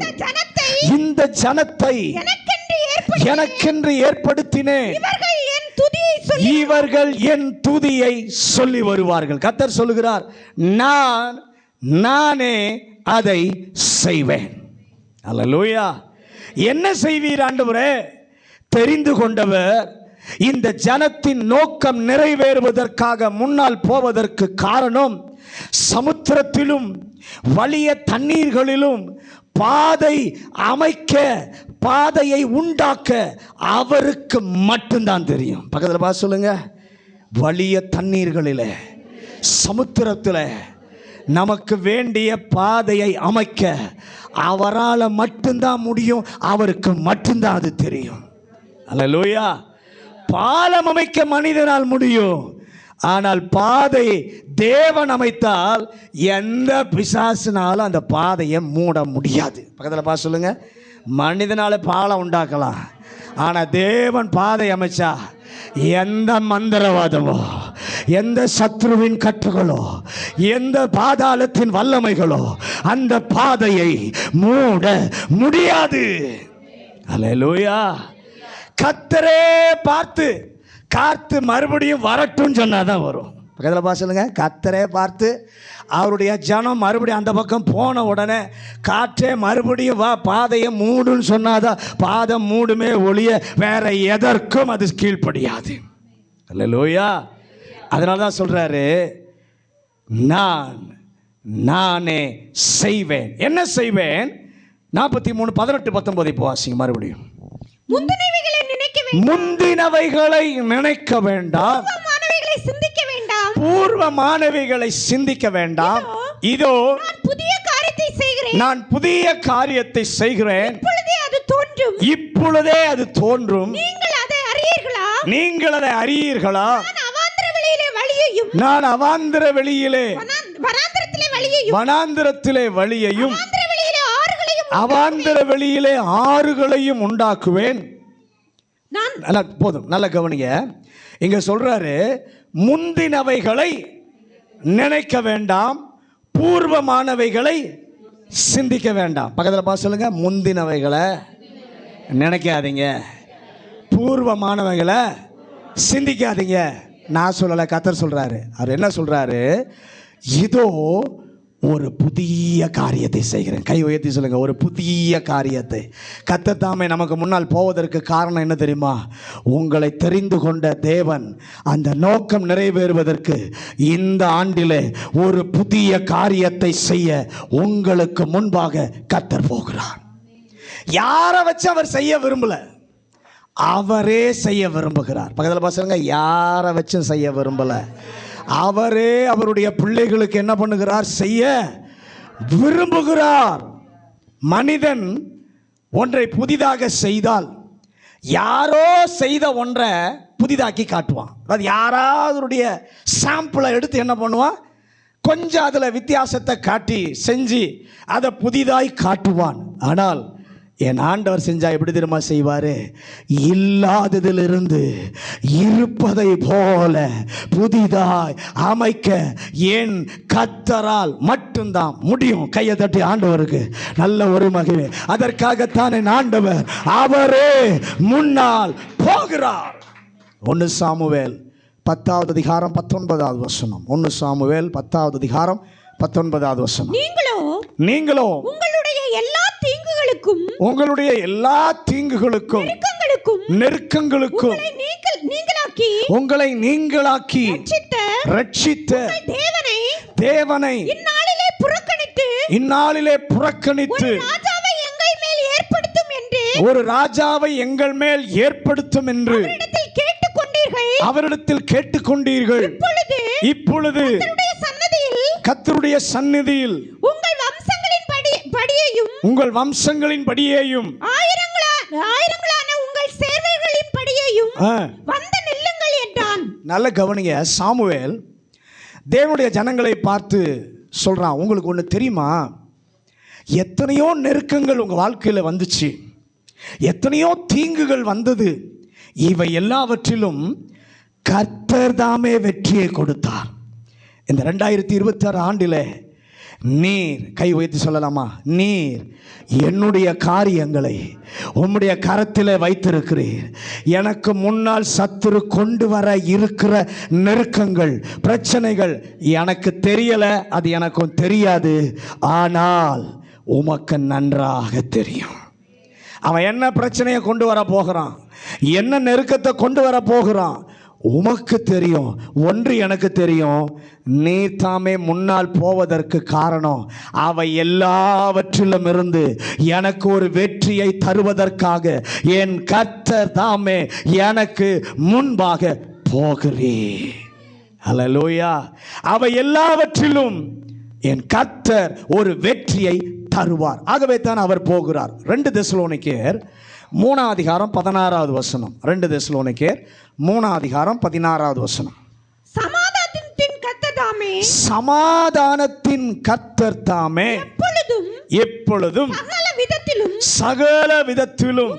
[SPEAKER 1] இந்த ஜனத்தை எனக்கென்று ஏற்படுத்தினேன், இவர்கள் என் துதியை சொல்லி வருவார்கள். கர்த்தர் சொல்லுகிறார், நானே அதை செய்வேன். அல்லேலூயா. என்ன செய்வீர் ஆண்டவரே? தெரிந்து கொண்டவர் இந்த ஜனத்தின் நோக்கம் நிறைவேறுவதற்காக முன்னால் போவதற்கு காரணம், சமுத்திரத்திலும் வலிய தண்ணீர்களிலும் பாதை அமைக்க, பாதையை உண்டாக்க அவருக்கு மட்டும்தான் தெரியும். பக்கத்தில் பார்த்து சொல்லுங்க. வலிய தண்ணீர்களில், சமுத்திரத்தில் நமக்கு வேண்டிய பாதையை அமைக்க அவரால் மட்டும்தான் முடியும், அவருக்கு மட்டும்தான் அது தெரியும். அல்லேலூயா. பாலம் அமைக்க மனிதனால் முடியும், ஆனால் பாதை தேவன் அமைத்தால் எந்த பிசாசினாலும் அந்த பாதையை மூட முடியாது. பக்கத்தில் பார்த்து சொல்லுங்க. மனிதனால பாலம் உண்டாக்கலாம், ஆனால் தேவன் பாதை அமைச்சா எந்த மந்திரவாதமோ, எந்த சத்ருவின் கட்டுகளோ, எந்த பாதாளத்தின் வல்லமைகளோ அந்த பாதையை மூட முடியாது. அல்லேலூயா. கர்த்தரே பார்த்து காத்து மறுபடியும் வரட்டும் சொன்னாதான் வரும். பக்கத்தில் பாசலுங்க. கர்த்தரே பார்த்து அவருடைய ஜனம் மறுபடியும் அந்த பக்கம் போன உடனே காற்றே மறுபடியும் வா பாதையை மூடுன்னு சொன்னாதான் பாதம் மூடுமே ஒழிய வேற எதற்கும் அது கீழ்ப்படியாது. அல்லேலூயா. அதனால தான் சொல்றாரு, நானே செய்வேன். என்ன செய்வேன்? 43 18 19 இப்போ வாசிங்க மறுபடியும்.
[SPEAKER 2] முந்தினவைகளை நினைக்க வேண்டாம்,
[SPEAKER 1] முந்தினவைகளை நினைக்க வேண்டாம்,
[SPEAKER 2] பூர்வமானவைகளை சிந்திக்க வேண்டாம்,
[SPEAKER 1] பூர்வமானவைகளை சிந்திக்க வேண்டாம். இதோ
[SPEAKER 2] நான் புதிய காரியத்தை செய்கிறேன்,
[SPEAKER 1] நான் புதிய காரியத்தை செய்கிறேன்,
[SPEAKER 2] இப்பொழுதே அது தோன்றும்,
[SPEAKER 1] இப்பொழுதே அது தோன்றும்.
[SPEAKER 2] நீங்கள் அதை அறியீர்களா?
[SPEAKER 1] நீங்கள் அதை அறியீர்களா?
[SPEAKER 2] நான் அவாந்தர வெளியிலே வழியையும்,
[SPEAKER 1] நான் அவாந்தர வெளியிலே
[SPEAKER 2] வனாந்தரத்திலே வழியையும்,
[SPEAKER 1] வனாந்திரத்திலே வழியையும்,
[SPEAKER 2] அவாந்தர வெளியிலே ஆறுகளையும்,
[SPEAKER 1] அவாந்தர வெளியிலே ஆறுகளையும் உண்டாக்குவேன்.
[SPEAKER 2] நான்
[SPEAKER 1] நல்லா போதும், நல்ல கவனிங்க. இங்க சொல்றாரு, முந்தினவைகளை நினைக்க வேண்டாம், பூர்வமானவைகளை சிந்திக்க வேண்டாம். பக்கத்தில் பார்த்து சொல்லுங்க, முந்தினவைகளை நினைக்காதீங்க, பூர்வமானவைகளை சிந்திக்காதீங்க. நான் சொல்லலை, கர்த்தர் சொல்றாரு. அவர் என்ன சொல்றாரு? இதோ ஒரு புதிய காரியத்தை செய்கிறேன். கை உயர்த்தி சொல்லுங்க, ஒரு புதிய காரியத்தை. கர்த்தர் தாமே நமக்கு முன்னால் போவதற்கு காரணம் என்ன தெரியுமா? உங்களை தெரிந்து கொண்ட தேவன் அந்த நோக்கம் நிறைவேறுவதற்கு இந்த ஆண்டிலே ஒரு புதிய காரியத்தை செய்ய உங்களுக்கு முன்பாக கர்த்தர் போகிறார். யாரை வச்சு அவர் செய்ய விரும்பல, அவரே செய்ய விரும்புகிறார். பக்கத்தில் பசங்க, யாரை வச்சும் செய்ய விரும்பல, அவரே அவருடைய பிள்ளைகளுக்கு என்ன பண்ணுகிறார்? செய்ய விரும்புகிறார். மனிதன் ஒன்றை புதிதாக செய்தால் யாரோ செய்த ஒன்றை புதிதாக்கி காட்டுவான். அதாவது யாராவதுடைய சாம்பிளை எடுத்து என்ன பண்ணுவான்? கொஞ்சம் அதில் வித்தியாசத்தை காட்டி செஞ்சு அதை புதிதாய் காட்டுவான். ஆனால் என் ஆண்டவர் செஞ்சா எப்படி தெரியுமா செய்வாரு? இல்லாததிலிருந்து இருப்பதை போல புதிதாய் அமைக்க என் கர்த்தரால் மட்டும்தான் முடியும். கையை தட்டி ஆண்டவருக்கு நல்ல ஒரு மகிமை. அதற்காகத்தான் என் ஆண்டவர் அவரே முன்னால் போகிறார். 1 சாமுவேல் 10வது அதிகாரம் 19வது வசனம். 1 சாமுவேல் 10வது அதிகாரம் 19வது வசனம். நீங்களோ உங்களுடைய எல்லா தீங்குகளுக்கும் நெருக்கங்களுக்கும் உங்களை நீங்களாக்கி ரட்சித்த தேவனை இந்நாளிலே புறக்கணித்து ஒரு ராஜாவை எங்கள் மேல் ஏற்படுத்தும் என்று அவரிடத்தில் கேட்டுக்கொண்டீர்கள். இப்பொழுது கர்த்தருடைய சந்நிதியில் உங்கள் வம்சங்களின் படியையும் ஆயிரங்களான உங்கள் சேவகர்களின் படியையும் வந்து நில்லுங்கள் என்றான். நல்ல கவனிங்க. சாமுவேல் தேவனுடைய ஜனங்களை பார்த்து சொல்றான், உங்களுக்கு ஒன்று தெரியுமா? எத்தனையோ நெருக்கங்கள் உங்கள் வாழ்க்கையில் வந்துச்சு, எத்தனையோ தீங்குகள் வந்தது. இவை எல்லாவற்றிலும் கர்த்தர் தாமே வெற்றியை கொடுத்தார். இந்த 2026 ஆண்டில் நீர் கை உயர்த்தி சொல்லலாமா? நீர் என்னுடைய காரியங்களை உம்முடைய கரத்தில் வைத்திருக்கிறீர். எனக்கு முன்னால் சத்துரு கொண்டு வர இருக்கிற நெருக்கங்கள், பிரச்சனைகள் எனக்கு தெரியல, அது எனக்கும் தெரியாது. ஆனால் உமக்கு நன்றாக தெரியும். அவன் என்ன பிரச்சனையை கொண்டு வர போகிறான், என்ன நெருக்கத்தை கொண்டு வர போகிறான், உமக்கு தெரியும். ஒன்று எனக்கு தெரியும், நீ தாமே முன்னால் போவதற்கு காரணம் அவை எல்லாவற்றிலும் இருந்து எனக்கு ஒரு வெற்றியை தருவதற்காக என் கர்த்தர் தாமே எனக்கு முன்பாக போகிறீர். அல்லேலூயா. அவை எல்லாவற்றிலும் என் கர்த்தர் ஒரு வெற்றியை தருவார். ஆகவே தான் அவர் போகிறார். 2 தெசலோனிக்கேயர் 3 அதிகாரம் 16வது வசனம். 2 தெசலோனிக்கேயர் 3 அதிகாரம் 16வது வசனம். சமாதானத்தின் கர்த்தர் தாமே எப்பொழுதும் சகல விதத்திலும்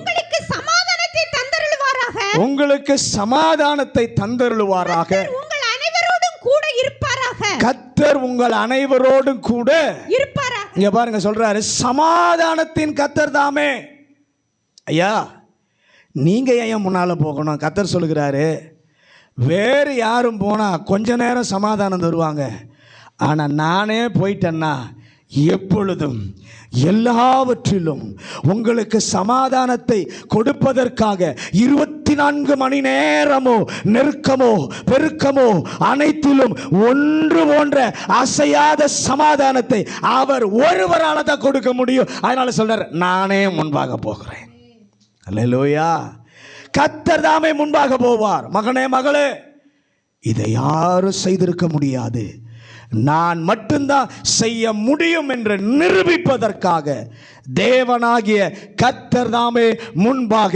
[SPEAKER 1] உங்களுக்கு சமாதானத்தை தந்தருளுவாராக. கர்த்தர் உங்கள் அனைவரோடும் கூட இருப்பாராக. இங்க பாருங்க, சொல்றாரு சமாதானத்தின் கர்த்தர் தாமே. ஐயா, நீங்க ஏன் முன்னால போகணும்? கர்த்தர் சொல்லுகிறாரு, வேறு யாரும் போனால் கொஞ்ச நேரம் சமாதானம் தருவாங்க, ஆனால் நானே போயிட்டேன்னா எப்பொழுதும் எல்லாவற்றிலும் உங்களுக்கு சமாதானத்தை கொடுப்பதற்காக 24 மணி நேரமோ நெருக்கமோ பெருக்கமோ அனைத்திலும் ஒன்று போன்ற அசையாத சமாதானத்தை அவர் ஒருவரால தான் கொடுக்க முடியும். அதனால சொல்றார், நானே முன்பாக போகிறேன். அல்லேலூயா. கர்த்தர் தாமே முன்பாக போவார். மகனே மகளே, இதை யாரும் செய்திருக்க முடியாது, நான் மட்டும்தான் செய்ய முடியும் என்று நிரூபிப்பதற்காக தேவனாகிய கர்த்தர் தாமே முன்பாக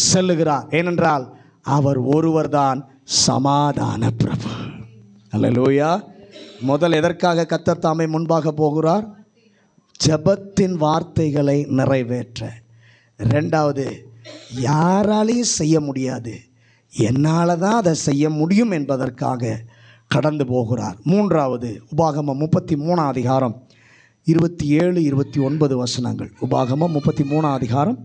[SPEAKER 1] செல்லுகிறார். ஏனென்றால் அவர் ஒருவர்தான் சமாதான பிரபு. அல்லேலூயா. முதல் எதற்காக கர்த்தர் தாமே முன்பாக போகிறார்? ஜெபத்தின் வார்த்தைகளை நிறைவேற்ற. இரண்டாவது, யாராலையும் செய்ய முடியாது, என்னால் தான் அதை செய்ய முடியும் என்பதற்காக கடந்து போகிறார். மூன்றாவது, உபாகமம் 33 அதிகாரம் 27 29 வசனங்கள். உபாகமம் 33 அதிகாரம்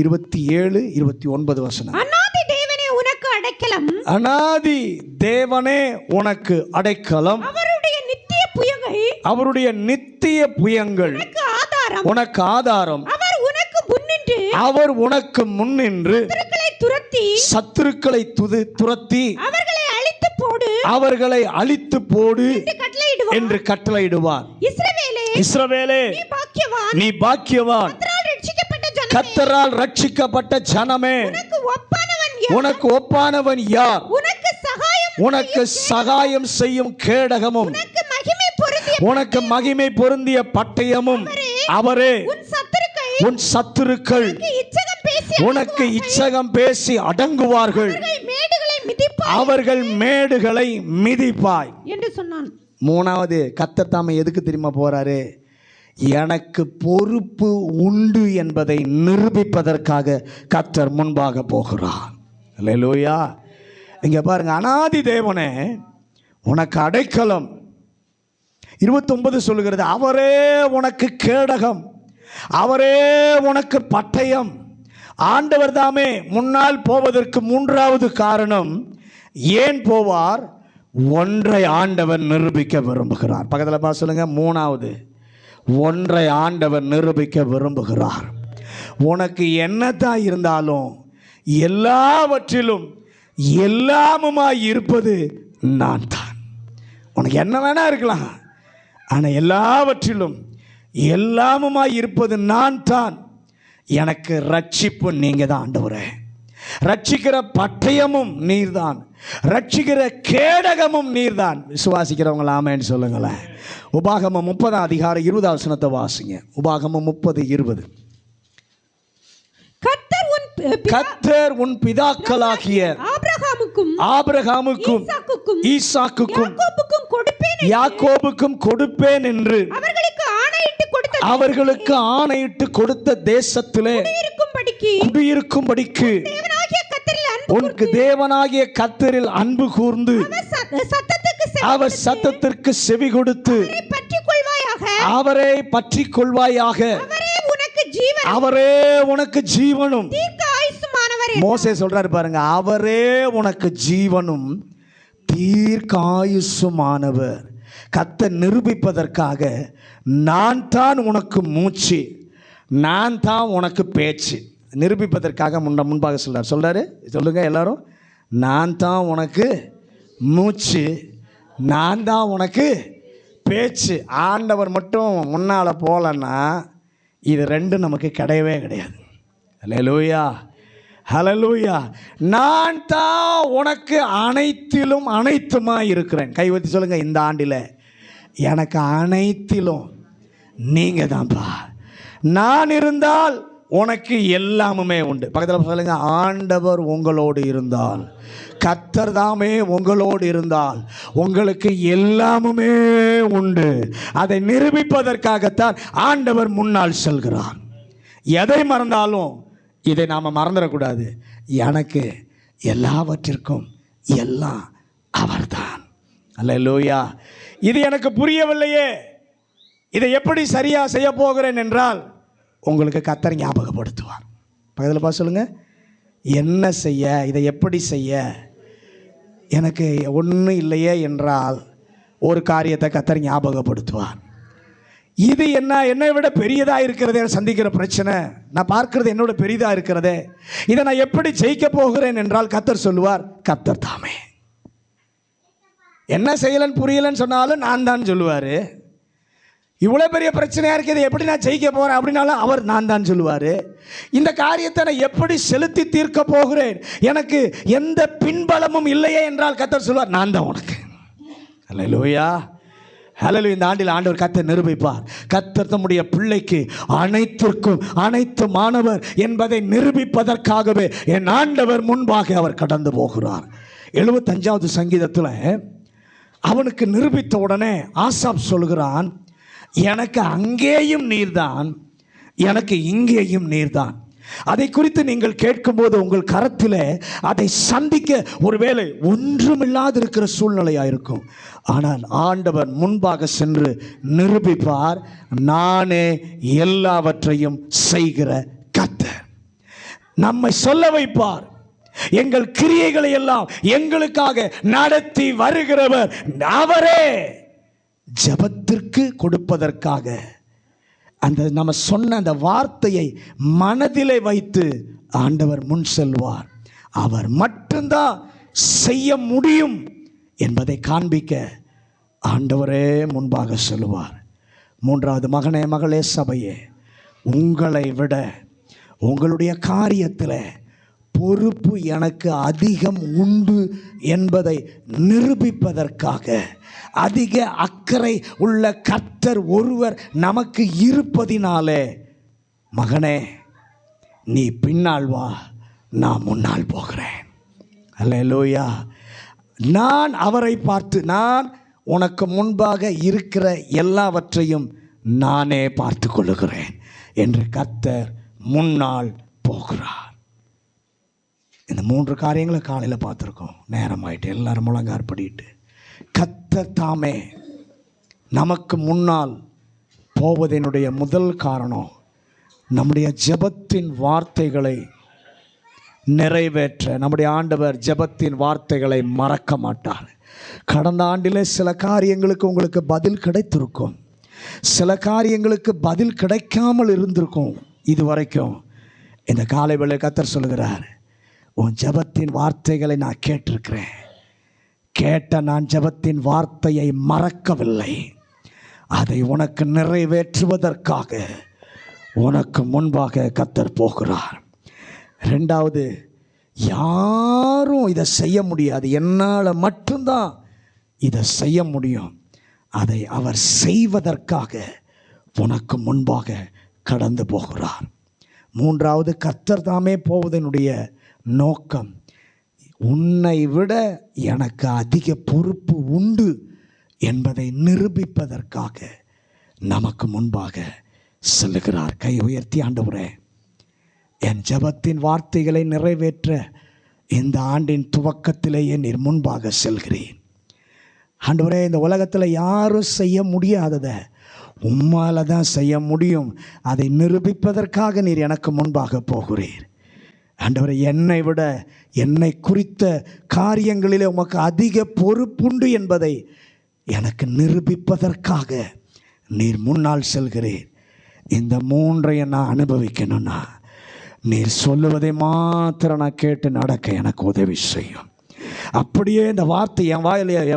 [SPEAKER 1] 27 29 வசனங்கள்.
[SPEAKER 2] அநாதி தேவனே உனக்கு அடைக்கலம்,
[SPEAKER 1] அநாதி தேவனே உனக்கு அடைக்கலம்,
[SPEAKER 2] அவருடைய நித்திய புயங்கள்,
[SPEAKER 1] அவருடைய நித்திய புயங்கள்
[SPEAKER 2] உனக்கு ஆதாரம்,
[SPEAKER 1] உனக்கு ஆதாரம்,
[SPEAKER 2] அவர் உனக்கு முன்னின்று,
[SPEAKER 1] அவர் உனக்கு முன்னின்று சத்துருக்களை துரத்தி
[SPEAKER 2] அவர்களை அழித்து போடு,
[SPEAKER 1] அவர்களை அழித்து போடு என்று கட்டளையிடுவார். இஸ்ரவேலே, நீ பாக்கியவான், கர்த்தரால் ரட்சிக்கப்பட்ட ஜனமே, உனக்கு ஒப்பானவன் யார்? உனக்கு சகாயம் செய்யும் கேடகமும் உனக்கு மகிமை பொருந்திய பட்டயமும் அவரே. உன் சத்துருக்கள் உனக்கு இச்சகம் பேசி அடங்குவார்கள், அவர்கள் மேடுகளை மிதிப்பாய் என்று சொன்னான். மூணாவது, கர்த்தர் தாமே எதுக்கு தெரியுமா போறாரு? எனக்கு பொறுப்பு உண்டு என்பதை நிரூபிப்பதற்காக கர்த்தர் முன்பாக போகிறார். அல்லேலூயா. இங்க பாருங்க, அநாதி தேவனே உனக்கு அடைக்கலம். 29 சொல்லுகிறது, அவரே உனக்கு கேடகம், அவரே உனக்கு பட்டயம். ஆண்டவர் தாமே முன்னால் போவதற்கு மூன்றாவது காரணம், ஏன் போவார்? ஒன்றை ஆண்டவர் நிரூபிக்க விரும்புகிறார். பக்கத்தில் பார்த்து சொல்லுங்க, மூணாவது, ஒன்றை ஆண்டவர் நிரூபிக்க விரும்புகிறார். உனக்கு என்னதான் இருந்தாலும் எல்லாவற்றிலும் எல்லாமுமாய் இருப்பது நான் தான். உனக்கு என்ன வேணா இருக்கலாம், ஆனால் எல்லாவற்றிலும் எல்லாமுமாய் இருப்பது நான் தான். எனக்கு ரட்சிப்பு நீங்க தான் ஆண்டவரே, ரட்சிக்கிற பட்டயமும் நீர்தான், ரட்சிக்கிற கேடகமும் நீர்தான். விசுவாசிக்கிறவங்கள ஆமென்னு சொல்லுங்களேன். உபாகமம் 30 அதிகாரம் 20 வசனத்தை வாசிங்க. உபாகமம் 30:20. கர்த்தர் உன் பிதாக்களாகிய ஆபிரகாமுக்கும் ஈசாக்குக்கும் யாக்கோபுக்கும் கொடுப்பேன் என்று அவர்களுக்கு ஆணையிட்டு கொடுத்த தேசத்திலே குடியிருக்கும்படிக்கு உனக்கு தேவனாகிய கர்த்தரில் அன்பு கூர்ந்து அவர் சத்தத்திற்கு செவி கொடுத்து அவரை பற்றி கொள்வாயாக, அவரே உனக்கு ஜீவனும். மோசே சொல்றாரு பாருங்க, அவரே உனக்கு ஜீவனும் தீர்க்காயுசுமானவர். கர்த்தர் நிரூபிப்பதற்காக நான் தான் உனக்கு மூச்சு, நான் தான் உனக்கு பேச்சு. நிரூபிப்பதற்காக முன்பாக சொல்றாரு. சொல்லுங்க எல்லாரும், நான் தான் உனக்கு மூச்சு, நான் தான் உனக்கு பேச்சு. ஆண்டவர் மட்டும் முன்னால் போகலன்னா இது ரெண்டும் நமக்கு கிடையவே கிடையாது. ஹல்லேலூயா, ஹல்லேலூயா. நான் தான் உனக்கு அனைத்திலும் அனைத்துமாய் இருக்கிறேன். கைவத்தி சொல்லுங்க, இந்த ஆண்டில் எனக்கு அனைத்திலும் நீங்க தான்ப்பா. நான் இருந்தால் உனக்கு எல்லாமுமே உண்டு. பக்கத்தில் சொல்லுங்க, ஆண்டவர் உங்களோடு இருந்தால், கர்த்தர் தாமே உங்களோடு இருந்தால் உங்களுக்கு எல்லாமுமே உண்டு. அதை நிரூபிப்பதற்காகத்தான் ஆண்டவர் முன்னால் செல்கிறார். எதை மறந்தாலும் இதை நாம் மறந்துடக்கூடாது. எனக்கு எல்லாவற்றிற்கும் எல்லாம் அவர்தான். அல்லேலூயா. இது எனக்கு புரியவில்லையே, இதை எப்படி சரியா செய்ய போகிறேன் என்றால் உங்களுக்கு கர்த்தர் ஞாபகப்படுத்துவார். பக்கத்தில் பார்த்து சொல்லுங்க, என்ன செய்ய, இதை எப்படி செய்ய, எனக்கு ஒன்றும் இல்லையே என்றால் ஒரு காரியத்தை கர்த்தர் ஞாபகப்படுத்துவார். இது என்னை விட பெரியதாக இருக்கிறதே, சந்திக்கிற பிரச்சனை நான் பார்க்கிறது என்னோட பெரிதாக இருக்கிறதே, இதை நான் எப்படி ஜெயிக்க போகிறேன் என்றால் கர்த்தர் சொல்லுவார், கர்த்தர் தாமே. என்ன செய்யலன்னு புரியலன்னு சொன்னாலும் நான் தான் சொல்லுவார். இவ்வளோ பெரிய பிரச்சனையாக இருக்குது, எப்படி நான் ஜெயிக்க போகிறேன் அப்படின்னாலும் அவர் நான் தான் சொல்லுவார். இந்த காரியத்தை நான் எப்படி செலுத்தி தீர்க்க போகிறேன், எனக்கு எந்த பின்பலமும் இல்லையே என்றால் கர்த்தர் சொல்லுவார், நான் தான் உனக்கு. அல்லேலூயா, ஹல்லேலூயா. இந்த ஆண்டில் ஆண்டவர் கர்த்தர் நிரூபிப்பார். கர்த்தர் தம்முடைய பிள்ளைக்கு அனைத்திற்கும் அனைத்துமானவர் என்பதை நிரூபிப்பதற்காகவே என் ஆண்டவர் முன்பாக அவர் கடந்து போகிறார். 75வது சங்கீதத்தில் அவனுக்கு நிரூபித்த உடனே ஆசாப் சொல்கிறான், எனக்கு அங்கேயும் நீர்தான், எனக்கு இங்கேயும் நீர்தான். அதை குறித்து நீங்கள் கேட்கும்போது உங்கள் கரத்தில் அதை சந்திக்க ஒருவேளை ஒன்றுமில்லாது இருக்கிற சூழ்நிலையாக இருக்கும். ஆனால் ஆண்டவர் முன்பாக சென்று நிரூபிப்பார், நானே எல்லாவற்றையும் செய்கிற கர்த்தர். நம்மை சொல்ல வைப்பார், எங்கள் கிரியைகளை எல்லாம் எங்களுக்காக நடத்தி வருகிறவர் அவரே. ஜெபத்திற்கு கொடுப்பதற்காக அந்த நம்ம சொன்ன அந்த வார்த்தையை மனதிலே வைத்து ஆண்டவர் முன் செல்வார். அவர் மட்டும்தான் செய்ய முடியும் என்பதை காண்பிக்க ஆண்டவரே முன்பாக சொல்லுவார். 3வது, மகனே மகளே சபையே, உங்களை விட உங்களுடைய காரியத்தில் பொறுப்பு எனக்கு அதிகம் உண்டு என்பதை நிரூபிப்பதற்காக அதிக அக்கறை உள்ள கர்த்தர் ஒருவர் நமக்கு இருப்பதினாலே, மகனே நீ பின்னால் வா, நான் முன்னால் போகிறேன். அல்லேலூயா. நான் அவரை பார்த்து, நான் உனக்கு முன்பாக இருக்கிற எல்லாவற்றையும் நானே பார்த்து கொள்ளுகிறேன் என்று கர்த்தர் முன்னால் போகிறார். இந்த 3 காரியங்களை காலையில் பார்த்துருக்கோம். நேரமாயிட்டு எல்லாரும் முழங்கார் படிட்டு, கர்த்தர் தாமே நமக்கு முன்னால் போவதனுடைய முதல் காரணம் நம்முடைய ஜெபத்தின் வார்த்தைகளை நிறைவேற்ற. நம்முடைய ஆண்டவர் ஜெபத்தின் வார்த்தைகளை மறக்க மாட்டார். கடந்த ஆண்டிலே சில காரியங்களுக்கு உங்களுக்கு பதில் கிடைத்திருக்கும், சில காரியங்களுக்கு பதில் கிடைக்காமல் இருந்திருக்கும். இதுவரைக்கும் இந்த காலை வேளை கர்த்தர் சொல்கிறார், உன் ஜெபத்தின் வார்த்தைகளை நான் கேட்டிருக்கிறேன். கேட்ட நான் ஜெபத்தின் வார்த்தையை மறக்கவில்லை. அதை உனக்கு நிறைவேற்றுவதற்காக உனக்கு முன்பாக கர்த்தர் போகிறார். 2வது, யாரும் இதை செய்ய முடியாது, என்னால் மட்டும்தான் இதை செய்ய முடியும். அதை அவர் செய்வதற்காக உனக்கு முன்பாக கடந்து போகிறார். 3வது, கர்த்தர் தாமே போவதனுடைய நோக்கம், உன்னை விட எனக்கு அதிக பொறுப்பு உண்டு என்பதை நிரூபிப்பதற்காக நமக்கு முன்பாக செல்லுகிறார். கை உயர்த்தி, ஆண்டவரே என் ஜெபத்தின் வார்த்தைகளை நிறைவேற்ற இந்த ஆண்டின் துவக்கத்திலேயே நீர் முன்பாக செல்கிறேன். ஆண்டவரே, இந்த உலகத்தில் யாரும் செய்ய முடியாததை உம்மால தான் செய்ய முடியும். அதை நிரூபிப்பதற்காக நீர் எனக்கு முன்பாக போகிறீர். ஆண்டவரே, என்னை விட என்னை குறித்த காரியங்களிலே உமக்கு அதிக பொறுப்புண்டு என்பதை எனக்கு நிரூபிப்பதற்காக நீர் முன்னால் செல்கிறீர். இந்த 3ஐயும் நான் அனுபவிக்கணும்னா நீர் சொல்லுவதை மாத்திரம் நான் கேட்டு நடக்க எனக்கு உதவி செய்யும். அப்படியே இந்த வார்த்தை என்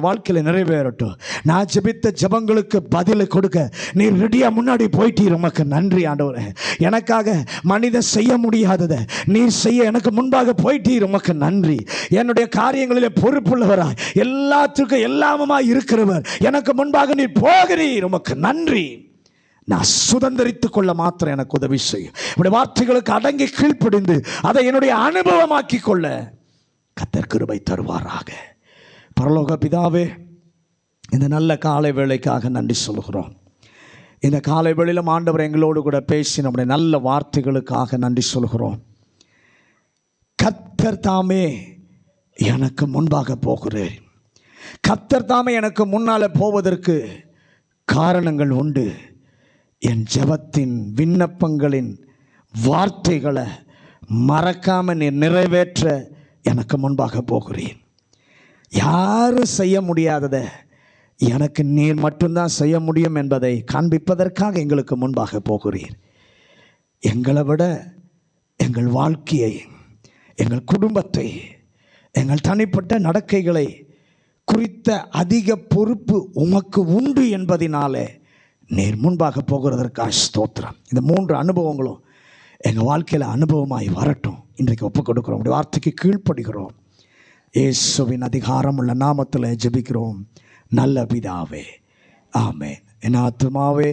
[SPEAKER 1] வாழ்க்கையில் நிறைவேறட்டும். நான் ஜெபித்த ஜெபங்களுக்கு பதிலை கொடுக்க நீர் ரெடியாக முன்னாடி போயிட்டீர். உமக்கு நன்றி ஆண்டவரே. எனக்காக மனிதன் செய்ய முடியாததை நீர் செய்ய எனக்கு முன்பாக போயிட்டீர். உமக்கு நன்றி. என்னுடைய காரியங்களிலே பொறுப்புள்ளவராய் எல்லாத்துக்கும் எல்லாமுமாய் இருக்கிறவர் எனக்கு முன்பாக நீர் போகிறீர். உமக்கு நன்றி. நான் சுதந்திரித்துக் கொள்ள மாத்திரம் எனக்கு உதவி செய்யும். என்னுடைய வார்த்தைகளுக்கு அடங்கி கீழ்ப்படிந்து அதை என்னுடைய அனுபவமாக்கி கொள்ள கர்த்தர் கிருபை தருவாராக. பரலோக பிதாவே, இந்த நல்ல காலை வேளைக்காக நன்றி சொல்கிறோம். இந்த காலை வேளையிலும் ஆண்டவர் எங்களோடு கூட பேசி நம்முடைய நல்ல வார்த்தைகளுக்காக நன்றி சொல்கிறோம். கர்த்தர் தாமே எனக்கு முன்பாக போகிறேன். கர்த்தர் தாமே எனக்கு முன்னால் போவதற்கு காரணங்கள் உண்டு. என் ஜெபத்தின் விண்ணப்பங்களின் வார்த்தைகளை மறக்காமல் நீ நிறைவேற்ற எனக்கு முன்பாக போகிறேன். யாரும் செய்ய முடியாததை எனக்கு நீர் மட்டும்தான் செய்ய முடியும் என்பதை காண்பிப்பதற்காக எங்களுக்கு முன்பாக போகிறீர். எங்களை விட எங்கள் வாழ்க்கையை, எங்கள் குடும்பத்தை, எங்கள் தனிப்பட்ட நடக்கைகளை குறித்த அதிக பொறுப்பு உமக்கு உண்டு என்பதினாலே நீர் முன்பாக போகிறதற்காக ஸ்தோத்திரம். இந்த 3 அனுபவங்களும் எங்கள் வாழ்க்கையில் அனுபவமாய் வரட்டும். இன்றைக்கு ஒப்புக் கொடுக்குறோம், உடைய வார்த்தைக்கு கீழ்ப்படுகிறோம். இயேசுவின் அதிகாரம் உள்ள நாமத்தில் ஜெபிக்கிறோம் நல்ல பிதாவே, ஆமென். என் ஆத்துமாவே